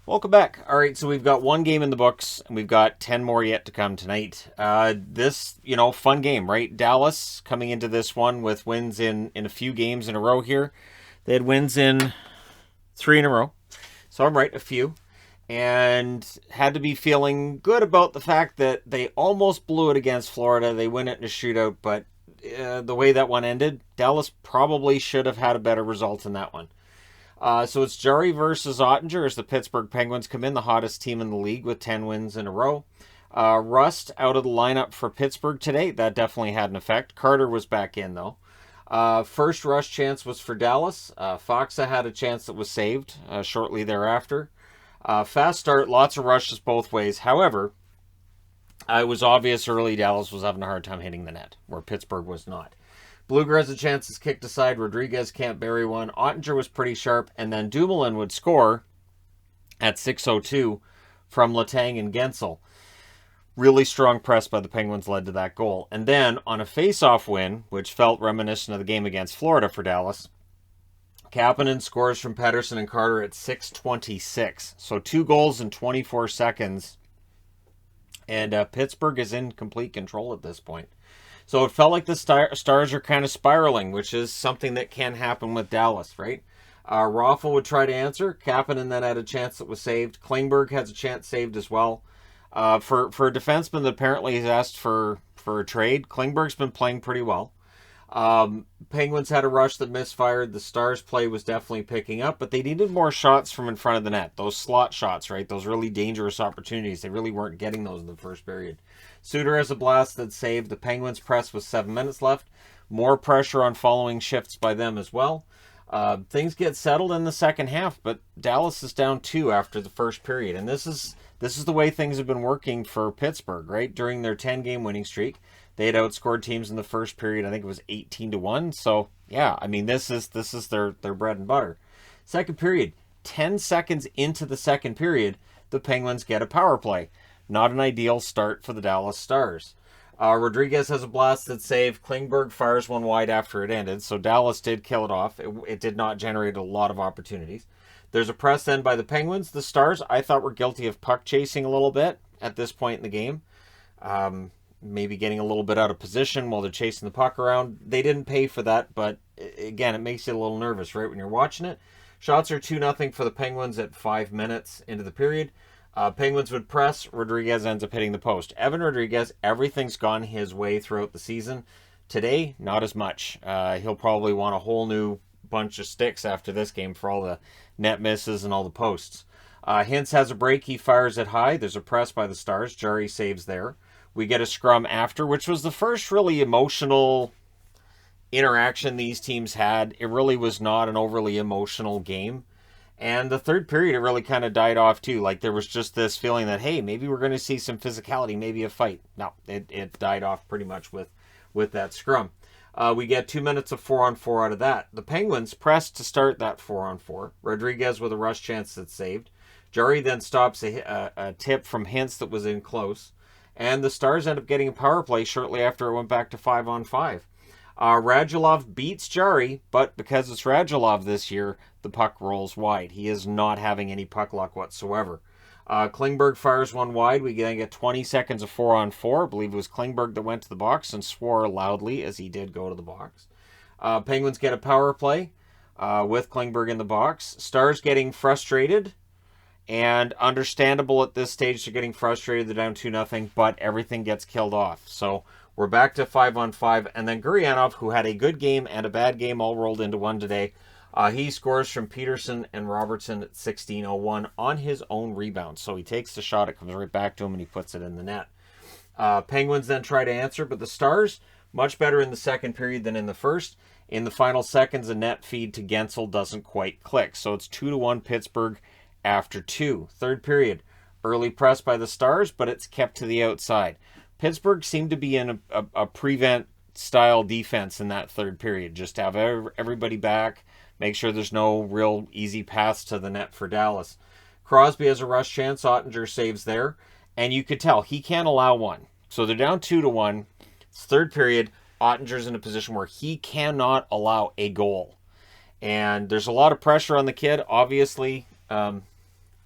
Welcome back. All right, so we've got one game in the books, and we've got 10 more yet to come tonight. Fun game, right? Dallas coming into this one with wins in a few games in a row here. They had wins in three in a row, so I'm right, a few. And had to be feeling good about the fact that they almost blew it against Florida. They win it in a shootout, but the way that one ended, Dallas probably should have had a better result in that one. So it's Jarry versus Ottinger as the Pittsburgh Penguins come in, the hottest team in the league with 10 wins in a row. Rust out of the lineup for Pittsburgh today. That definitely had an effect. Carter was back in, though. First rush chance was for Dallas. Foxa had a chance that was saved shortly thereafter. Fast start, lots of rushes both ways. However, it was obvious early Dallas was having a hard time hitting the net, where Pittsburgh was not. Blueger has a chance is kicked aside. Rodriguez can't bury one. Ottinger was pretty sharp, and then Dumoulin would score at 6:02 from Letang and Gensel. Really strong press by the Penguins led to that goal. And then on a face-off win, which felt reminiscent of the game against Florida for Dallas, Kapanen scores from Pettersson and Carter at 6:26. So 2 goals in 24 seconds. And Pittsburgh is in complete control at this point. So it felt like the Stars are kind of spiraling, which is something that can happen with Dallas, right? Raffl would try to answer. Kapanen then had a chance that was saved. Klingberg has a chance saved as well. For a defenseman that apparently has asked for a trade, Klingberg's been playing pretty well. Penguins had a rush that misfired. The Stars' play was definitely picking up, but they needed more shots from in front of the net. Those slot shots, right? Those really dangerous opportunities. They really weren't getting those in the first period. Suter has a blast that saved. The Penguins press with 7 minutes left. More pressure on following shifts by them as well. Things get settled in the second half, but Dallas is down 2 after the first period. And this is the way things have been working for Pittsburgh, right? During their 10-game winning streak, they had outscored teams in the first period. I think it was 18-1. So yeah, I mean this is their bread and butter. Second period, 10 seconds into the second period, the Penguins get a power play. Not an ideal start for the Dallas Stars. Rodriguez has a blasted save. Klingberg fires one wide after it ended, so Dallas did kill it off. It did not generate a lot of opportunities. There's a press then by the Penguins. The Stars, I thought, were guilty of puck chasing a little bit at this point in the game. Maybe getting a little bit out of position while they're chasing the puck around. They didn't pay for that, but again, it makes you a little nervous, right, when you're watching it. Shots are 2-0 for the Penguins at 5 minutes into the period. Penguins would press. Rodriguez ends up hitting the post. Evan Rodriguez, everything's gone his way throughout the season. Today, not as much. He'll probably want a whole new bunch of sticks after this game for all the net misses and all the posts. Hintz has a break. He fires it high. There's a press by the Stars. Jarry saves there. We get a scrum after, which was the first really emotional interaction these teams had. It really was not an overly emotional game. And the third period, it really kind of died off too. Like there was just this feeling that, hey, maybe we're going to see some physicality, maybe a fight. No, it died off pretty much with that scrum. We get 2 minutes of 4-on-4 out of that. The Penguins pressed to start that 4-on-4. Rodriguez with a rush chance that's saved. Jarry then stops a tip from Hintz that was in close. And the Stars end up getting a power play shortly after it went back to 5-on-5. Radulov beats Jarry, but because it's Radulov this year, the puck rolls wide. He is not having any puck luck whatsoever. Klingberg fires one wide. We then get 20 seconds of 4-on-4. I believe it was Klingberg that went to the box and swore loudly as he did go to the box. Penguins get a power play with Klingberg in the box. Stars getting frustrated, and understandable at this stage. They're getting frustrated. They're down 2-0, but everything gets killed off. So we're back to 5-on-5, and then Gurianov, who had a good game and a bad game all rolled into one today, he scores from Peterson and Robertson at 16:01 on his own rebound. So he takes the shot, it comes right back to him, and he puts it in the net. Penguins then try to answer, but the Stars, much better in the second period than in the first. In the final seconds, a net feed to Gensel doesn't quite click. So it's 2-1 Pittsburgh after 2. Third period, early press by the Stars, but it's kept to the outside. Pittsburgh seemed to be in a prevent style defense in that third period. Just have everybody back, make sure there's no real easy paths to the net for Dallas. Crosby has a rush chance. Ottinger saves there. And you could tell he can't allow one. So they're down 2-1. It's third period. Ottinger's in a position where he cannot allow a goal. And there's a lot of pressure on the kid. Obviously,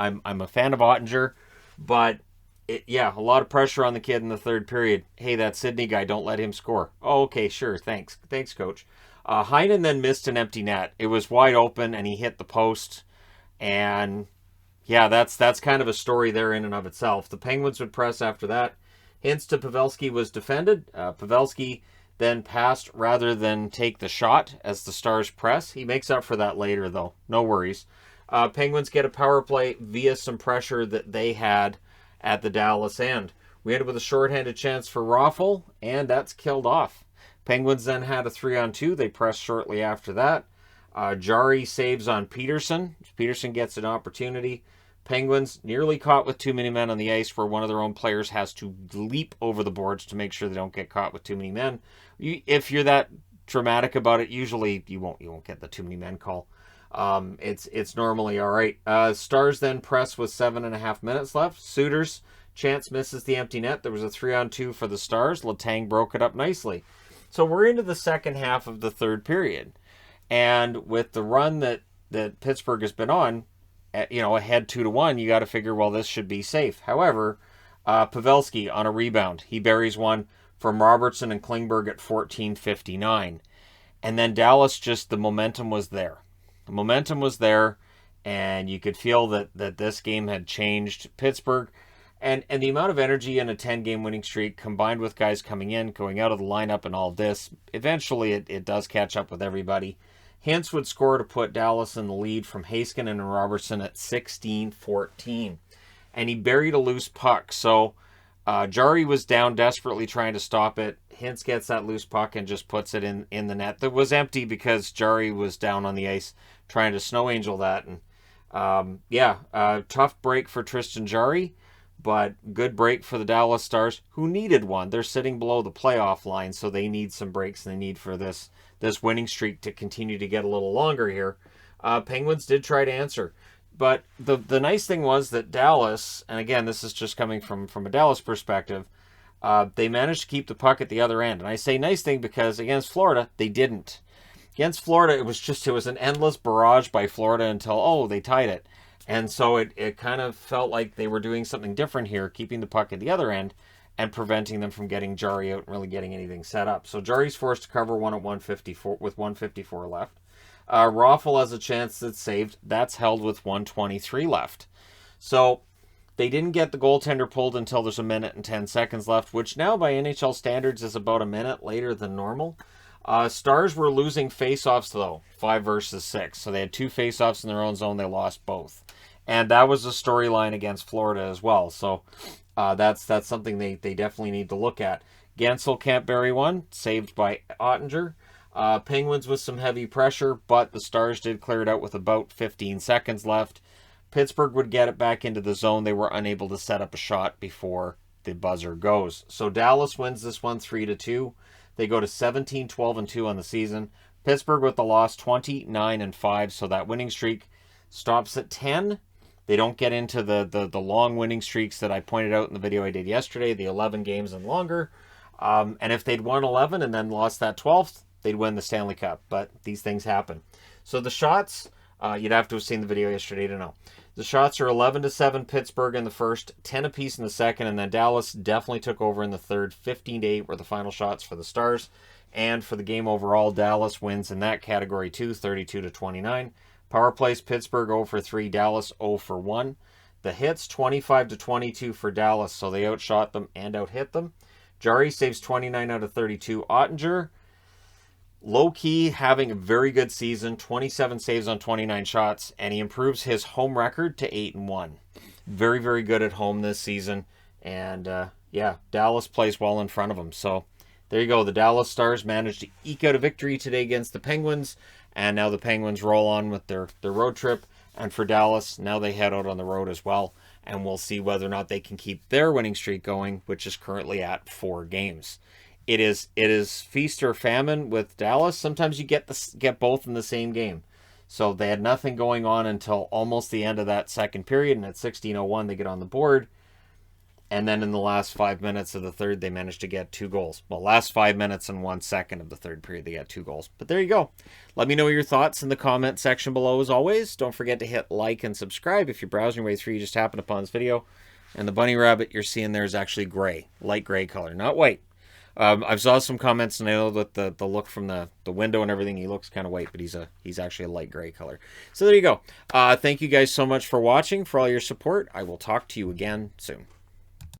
I'm a fan of Ottinger, but yeah, a lot of pressure on the kid in the third period. Hey, that Sydney guy, don't let him score. Oh, okay, sure, thanks, coach. Heinen then missed an empty net. It was wide open, and he hit the post. And yeah, that's kind of a story there in and of itself. The Penguins would press after that. Hintz to Pavelski was defended. Pavelski then passed rather than take the shot as the Stars press. He makes up for that later, though. No worries. Penguins get a power play via some pressure that they had at the Dallas end. We ended with a shorthanded chance for Raffl, and that's killed off. Penguins then had a 3-on-2. They pressed shortly after that. Jari saves on Peterson. Peterson gets an opportunity. Penguins nearly caught with too many men on the ice, where one of their own players has to leap over the boards to make sure they don't get caught with too many men. If you're that dramatic about it, usually you won't get the too many men call. It's normally all right. Stars then press with 7.5 minutes left. Suitors chance misses the empty net. There was a 3-on-2 for the Stars. Letang broke it up nicely. So we're into the second half of the third period. And with the run that Pittsburgh has been on, ahead 2-1, you got to figure, well, this should be safe. However, Pavelski on a rebound, he buries one from Robertson and Klingberg at 14:59. And then Dallas, just the momentum was there. The momentum was there, and you could feel that this game had changed. Pittsburgh, and the amount of energy in a 10-game winning streak, combined with guys coming in, going out of the lineup and all of this, eventually it does catch up with everybody. Hintz would score to put Dallas in the lead from Heiskanen and Robertson at 16-14. And he buried a loose puck. So Jari was down desperately trying to stop it. Hintz gets that loose puck and just puts it in the net. That was empty because Jari was down on the ice trying to snow angel that. And tough break for Tristan Jari, but good break for the Dallas Stars, who needed one. They're sitting below the playoff line, so they need some breaks, and they need for this winning streak to continue to get a little longer here. Penguins did try to answer. But the nice thing was that Dallas, and again, this is just coming from a Dallas perspective, they managed to keep the puck at the other end. And I say nice thing because against Florida, they didn't. Against Florida, it was an endless barrage by Florida until, they tied it. And so it kind of felt like they were doing something different here, keeping the puck at the other end and preventing them from getting Jari out and really getting anything set up. So Jari's forced to cover one at 154 with 154 left. Raffl has a chance that's saved. That's held with 123 left. So they didn't get the goaltender pulled until there's a minute and 10 seconds left, which now by NHL standards is about a minute later than normal. Stars were losing face-offs, though, 5 versus 6. So they had 2 face-offs in their own zone. They lost both. And that was a storyline against Florida as well. So that's something they definitely need to look at. Gensel can't bury one, saved by Ottinger. Penguins with some heavy pressure, but the Stars did clear it out with about 15 seconds left. Pittsburgh would get it back into the zone. They were unable to set up a shot before the buzzer goes. So Dallas wins this one 3-2. They go to 17-12-2 on the season. Pittsburgh with the loss 29-5, so that winning streak stops at 10. They don't get into the long winning streaks that I pointed out in the video I did yesterday, the 11 games and longer. And if they'd won 11 and then lost that 12th, they'd win the Stanley Cup. But these things happen. So the shots, you'd have to have seen the video yesterday to know. The shots are 11-7 Pittsburgh in the first, 10 apiece in the second, and then Dallas definitely took over in the third. 15-8 were the final shots for the Stars. And for the game overall, Dallas wins in that category too, 32-29. Power plays, Pittsburgh 0 for 3, Dallas 0 for 1. The hits, 25-22 for Dallas, so they outshot them and outhit them. Jari saves 29 out of 32. Ottinger, low-key having a very good season, 27 saves on 29 shots, and he improves his home record to 8-1. Very, very good at home this season, and Dallas plays well in front of him. So there you go. The Dallas Stars managed to eke out a victory today against the Penguins, and now the Penguins roll on with their road trip, and for Dallas, now they head out on the road as well, and we'll see whether or not they can keep their winning streak going, which is currently at 4 games. It is feast or famine with Dallas. Sometimes you get both in the same game. So they had nothing going on until almost the end of that second period, and at 16:01 they get on the board. And then in the last 5 minutes of the third, they managed to get 2 goals. Well, last 5 minutes and 1 second of the third period, they got 2 goals. But there you go. Let me know your thoughts in the comment section below as always. Don't forget to hit like and subscribe if you're browsing your way through. You just happened upon this video. And the bunny rabbit you're seeing there is actually gray, light gray color, not white. I've saw some comments, and I know that the look from the window and everything, he looks kind of white, but he's actually a light gray color. So there you go. Thank you guys so much for watching, for all your support. I will talk to you again soon.